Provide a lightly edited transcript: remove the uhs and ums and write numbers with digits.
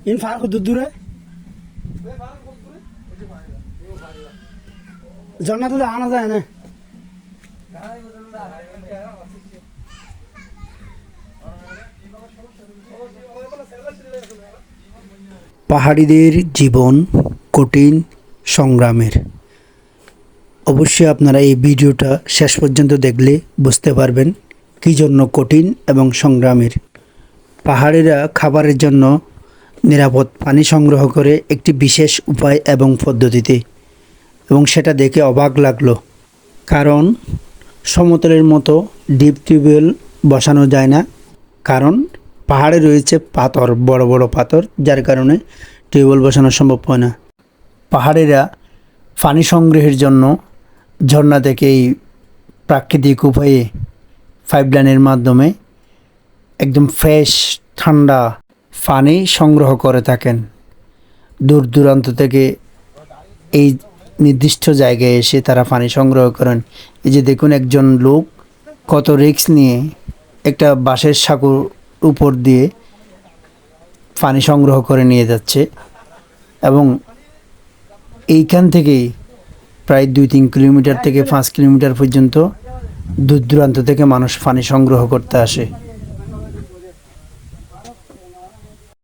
इन फार को दूर है झरना तो आना जाए ना পাহাড়িদের জীবন কঠিন সংগ্রামের। অবশ্যই আপনারা এই ভিডিওটা শেষ পর্যন্ত দেখলে বুঝতে পারবেন কী জন্য কঠিন এবং সংগ্রামের। পাহাড়িরা খাবারের জন্য নিরাপদ পানি সংগ্রহ করে একটি বিশেষ উপায় এবং পদ্ধতিতে, এবং সেটা দেখে অবাক লাগলো। কারণ সমতলের মতো ডিপ টিউবওয়েল বসানো যায় না, কারণ পাহাড়ে রয়েছে পাথর, বড় বড় পাথর, যার কারণে টিউবওয়েল বসানো সম্ভব হয় না। পাহাড়িরা পানি সংগ্রহের জন্য ঝর্ণা থেকে এই প্রাকৃতিক উপায়ে পাইপলাইনের মাধ্যমে একদম ফ্রেশ ঠান্ডা পানি সংগ্রহ করে থাকেন। দূর দূরান্ত থেকে এই নির্দিষ্ট জায়গায় এসে তারা পানি সংগ্রহ করেন। এই যে দেখুন, একজন লোক কত রিস্ক নিয়ে একটা বাঁশের সাঁকোর উপর দিয়ে পানি সংগ্রহ করে নিয়ে যাচ্ছে, এবং এইখান থেকেই প্রায় 2-3 কিলোমিটার থেকে 5 কিলোমিটার পর্যন্ত দূর দূরান্ত থেকে মানুষ পানি সংগ্রহ করতে আসে।